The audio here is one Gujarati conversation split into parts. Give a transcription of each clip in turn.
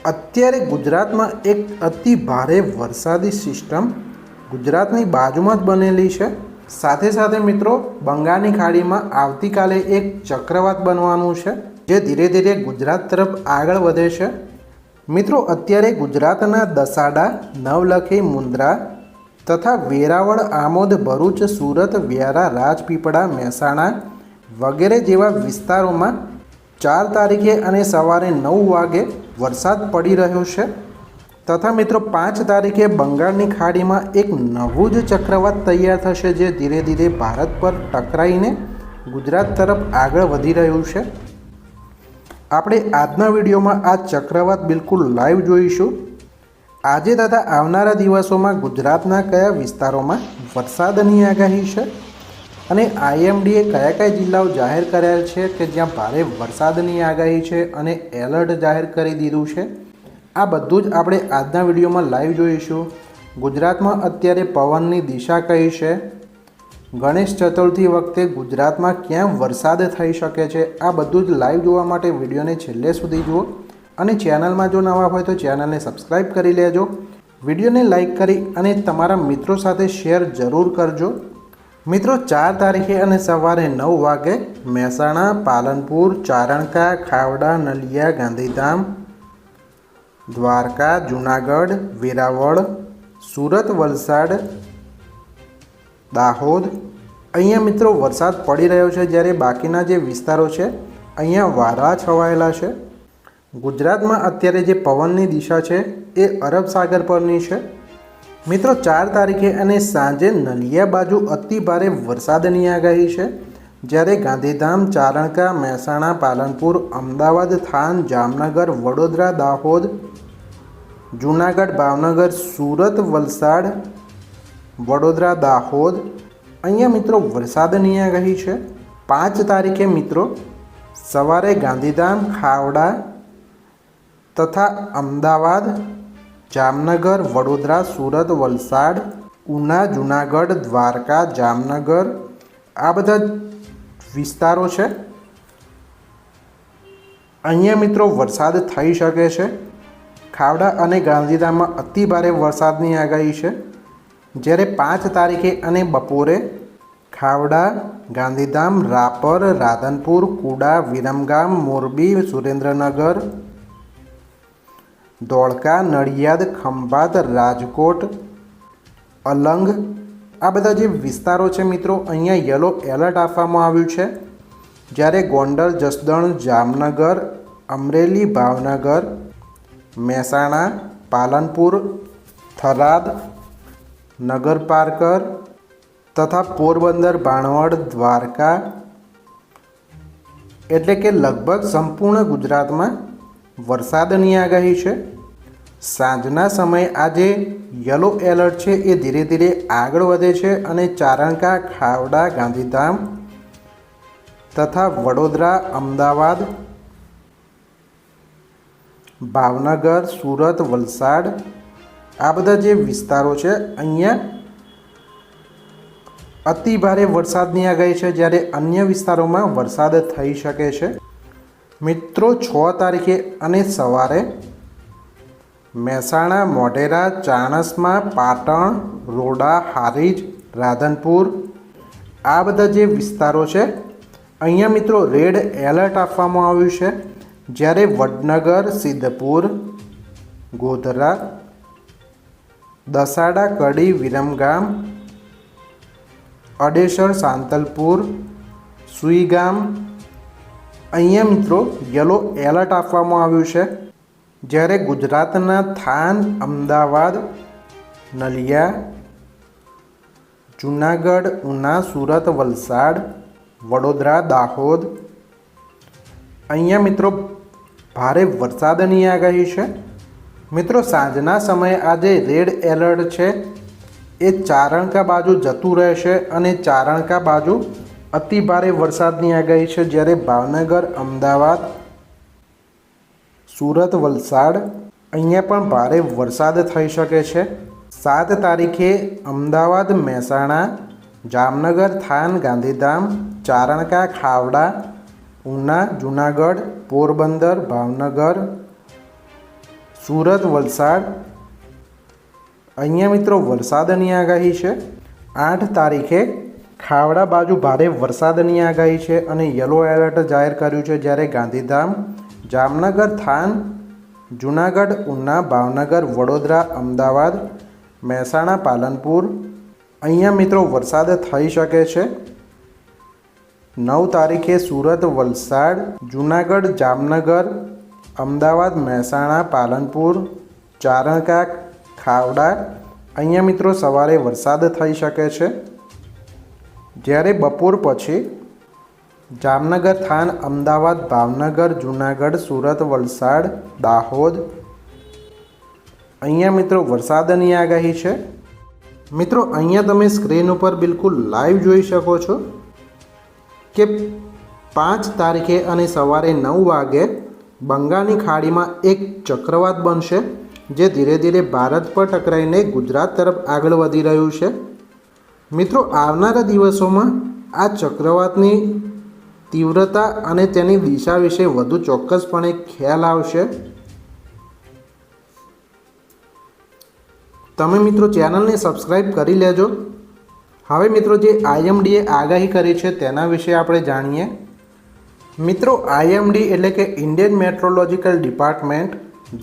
અત્યારે ગુજરાતમાં એક અતિ ભારે વરસાદી સિસ્ટમ ગુજરાતની બાજુમાં જ બનેલી છે। સાથે સાથે મિત્રો બંગાળની ખાડીમાં આવતીકાલે એક ચક્રવાત બનવાનું છે જે ધીરે ધીરે ગુજરાત તરફ આગળ વધે છે। મિત્રો અત્યારે ગુજરાતના દસાડા, નવલખી, મુન્દ્રા તથા વેરાવળ, આમોદ, ભરૂચ, સુરત, વ્યારા, રાજપીપળા, મહેસાણા વગેરે જેવા વિસ્તારોમાં 4 તારીખે અને સવારે 9 વાગે વરસાદ પડી રહ્યો છે તથા મિત્રો 5 તારીખે બંગાળની ખાડીમાં એક નવું જ ચક્રવાત તૈયાર થશે જે ધીરે ધીરે ભારત પર ટકરાઈને ગુજરાત તરફ આગળ વધી રહ્યું છે। આપણે આજના વિડીયોમાં આ ચક્રવાત બિલકુલ લાઈવ જોઈશું। આજે તથા આવનારા દિવસોમાં ગુજરાતના કયા વિસ્તારોમાં વરસાદની આગાહી છે અને આઈએમડીએ કયા કયા જિલ્લાઓ જાહેર કરેલ છે કે જ્યાં ભારે વરસાદની આગાહી છે અને એલર્ટ જાહેર કરી દીધું છે, આ બધું જ આપણે આજના વિડીયોમાં લાઈવ જોઈશું। ગુજરાતમાં અત્યારે પવનની દિશા કઈ છે, ગણેશ ચતુર્થી વખતે ગુજરાતમાં ક્યાં વરસાદ થઈ શકે છે, આ બધું જ લાઈવ જોવા માટે વિડીયોને છેલ્લે સુધી જુઓ અને ચેનલમાં જો નવા હોય તો ચેનલને સબસ્ક્રાઈબ કરી લેજો। વિડીયોને લાઈક કરી અને તમારા મિત્રો સાથે શેર જરૂર કરજો। મિત્રો 4 તારીખે અને સવારે 9 વાગે મહેસાણા, પાલનપુર, ચારણકા, ખાવડા, નલિયા, ગાંધીધામ, દ્વારકા, જૂનાગઢ, વેરાવળ, સુરત, વલસાડ, દાહોદ અહીંયા મિત્રો વરસાદ પડી રહ્યો છે, જ્યારે બાકીના જે વિસ્તારો છે અહીંયા વાદળા છવાયેલા છે। ગુજરાતમાં અત્યારે જે પવનની દિશા છે એ અરબ સાગર પરની છે। મિત્રો 4 તારીખે અને સાંજે નલિયા બાજુ અતિ ભારે વરસાદની આગાહી છે, જ્યારે ગાંધીધામ, ચારણકા, મહેસાણા, પાલનપુર, અમદાવાદ, થાન, જામનગર, વડોદરા, દાહોદ, જૂનાગઢ, ભાવનગર, સુરત, વલસાડ, વડોદરા, દાહોદ અહીંયા મિત્રો વરસાદની આગાહી છે। 5 તારીખે મિત્રો સવારે ગાંધીધામ, ખાવડા તથા અમદાવાદ, જામનગર, વડોદરા, સુરત, વલસાડ, ઉના, જૂનાગઢ, દ્વારકા, જામનગર આ બધા વિસ્તારો છે અહીંયા મિત્રો વરસાદ થઈ શકે છે। ખાવડા અને ગાંધીધામમાં અતિ ભારે વરસાદની આગાહી છે, જ્યારે 5 તારીખે અને બપોરે ખાવડા, ગાંધીધામ, રાપર, રાધનપુર, કુડા, વિરમગામ, મોરબી, સુરેન્દ્રનગર, ધોળકા, નડિયાદ, ખંભાત, રાજકોટ, અલંગ આ બધા જે વિસ્તારો છે મિત્રો અહીંયા યલો એલર્ટ આપવામાં આવ્યું છે, જ્યારે ગોંડલ, જસદણ, જામનગર, અમરેલી, ભાવનગર, મહેસાણા, પાલનપુર, થરાદ, નગરપારકર તથા પોરબંદર, ભાણવડ, દ્વારકા એટલે કે લગભગ સંપૂર્ણ ગુજરાતમાં વરસાદની આગાહી છે। સાંજના સમયે આજે યલો એલર્ટ છે એ ધીરે ધીરે આગળ વધે છે અને ચારણકા, ખાવડા, ગાંધીધામ તથા વડોદરા, અમદાવાદ, ભાવનગર, સુરત, વલસાડ આ બધા જે વિસ્તારો છે અહીંયા અતિ ભારે વરસાદની આગાહી છે, જ્યારે અન્ય વિસ્તારોમાં વરસાદ થઈ શકે છે। મિત્રો 6 તારીખે અને સવારે મહેસાણા, મોઢેરા, ચાણસ્મા, પાટણ, રોડા, હારીજ, રાધનપુર આ બધા જે વિસ્તારો છે અહીંયા મિત્રો રેડ એલર્ટ આપવામાં આવ્યું છે, જ્યારે વડનગર, સિદ્ધપુર, ગોધરા, દસાડા, કડી, વિરમગામ, અડેસર, સાંતલપુર, સુઈગામ અહીંયા મિત્રો યલો એલર્ટ આપવામાં આવ્યું છે, જ્યારે ગુજરાતના થાન, અમદાવાદ, નલિયા, જૂનાગઢ, ઉના, સુરત, વલસાડ, વડોદરા, દાહોદ અહીંયા મિત્રો ભારે વરસાદની આગાહી છે। મિત્રો સાંજના સમયે આજે રેડ એલર્ટ છે એ ચારણકા બાજુ જતું રહેશે અને ચારણકા બાજુ અતિ ભારે વરસાદની આગાહી છે, જ્યારે ભાવનગર, અમદાવાદ, સુરત, વલસાડ અહીંયા પણ ભારે વરસાદ થઈ શકે છે। 7 તારીખે અમદાવાદ, મહેસાણા, જામનગર, થાન, ગાંધીધામ, ચારણકા, ખાવડા, ઉના, જૂનાગઢ, પોરબંદર, ભાવનગર, સુરત વલસાડ અહીંયા મિત્રો વરસાદની આગાહી છે. 8 તારીખે ખાવડા બાજુ ભારે વરસાદની આગાહી છે અને યલો એલર્ટ જાહેર કર્યું છે. જ્યારે ગાંધીધામ, જામનગર, થાન, જૂનાગઢ, ઉના, ભાવનગર, વડોદરા, અમદાવાદ, મહેસાણા, પાલનપુર અહીંયા મિત્રો વરસાદ થઈ શકે છે. 9 તારીખે સુરત, વલસાડ, જૂનાગઢ, જામનગર, અમદાવાદ, મહેસાણા, પાલનપુર, ચારણકા, ખાવડા અહીંયા મિત્રો સવારે વરસાદ થઈ શકે છે. જ્યારે બપોર પછી જામનગર, થાન, અમદાવાદ, ભાવનગર, જૂનાગઢ, સુરત, વલસાડ, દાહોદ અહીંયા મિત્રો વરસાદની આગાહી છે. મિત્રો અહીંયા તમે સ્ક્રીન ઉપર બિલકુલ લાઈવ જોઈ શકો છો કે 5 તારીખે અને સવારે 9 વાગે બંગાળની ખાડીમાં એક ચક્રવાત બનશે જે ધીરે ધીરે ભારત પર ટકરાઈને ગુજરાત તરફ આગળ વધી રહ્યું છે. મિત્રો આવનારા દિવસોમાં આ ચક્રવાતની તીવ્રતા અને તેની દિશા વિશે વધુ ચોક્કસપણે ખ્યાલ આવશે. તમે મિત્રો ચેનલને સબસ્ક્રાઈબ કરી લેજો. હવે મિત્રો જે આઈએમડીએ આગાહી કરી છે તેના વિશે આપણે જાણીએ. મિત્રો આઈએમડી એટલે કે ઇન્ડિયન મેટ્રોલોજીકલ ડિપાર્ટમેન્ટ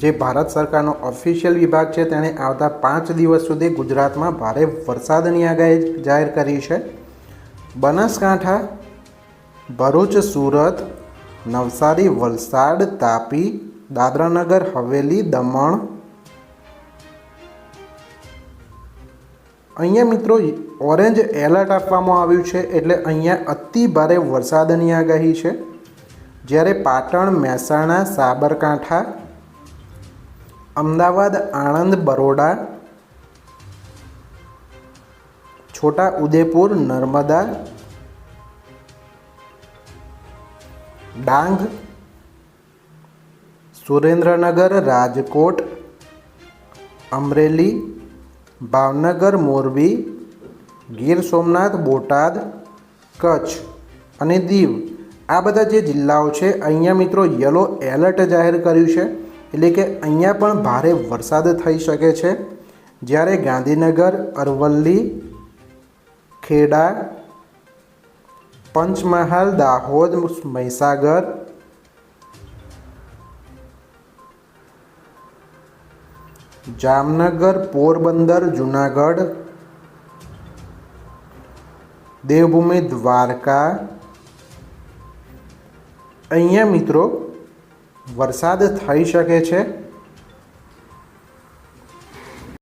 જે ભારત સરકારનો ઓફિશિયલ વિભાગ છે તેણે આવતા 5 દિવસ સુધી ગુજરાતમાં ભારે વરસાદની આગાહી જાહેર કરી છે. બનાસકાંઠા, ભરૂચ, સુરત, નવસારી, વલસાડ, તાપી, દાદરાનગર હવેલી, દમણ અહીંયા મિત્રો ઓરેન્જ એલર્ટ આપવામાં આવ્યું છે એટલે અહીંયા અતિ ભારે વરસાદની આગાહી છે. જ્યારે પાટણ, મહેસાણા, સાબરકાંઠા, અમદાવાદ, આણંદ, બરોડા, છોટા ઉદેપુર, નર્મદા, ડાંગ, સુરેન્દ્રનગર, રાજકોટ, અમરેલી, ભાવનગર, મોરબી, ગીર સોમનાથ, બોટાદ, કચ્છ અને દીવ આ બધા જે જિલ્લાઓ છે અહીંયા મિત્રો યલો એલર્ટ જાહેર કર્યું છે એટલે કે અહીંયા પણ ભારે વરસાદ થઈ શકે છે. જ્યારે ગાંધીનગર, અરવલ્લી, ખેડા, પંચમહાલ, દાહોદ, મહીસાગર, જામનગર, પોરબંદર, જૂનાગઢ, દેવભૂમિ, દ્વારકા અહીંયા મિત્રો વરસાદ થઈ શકે છે.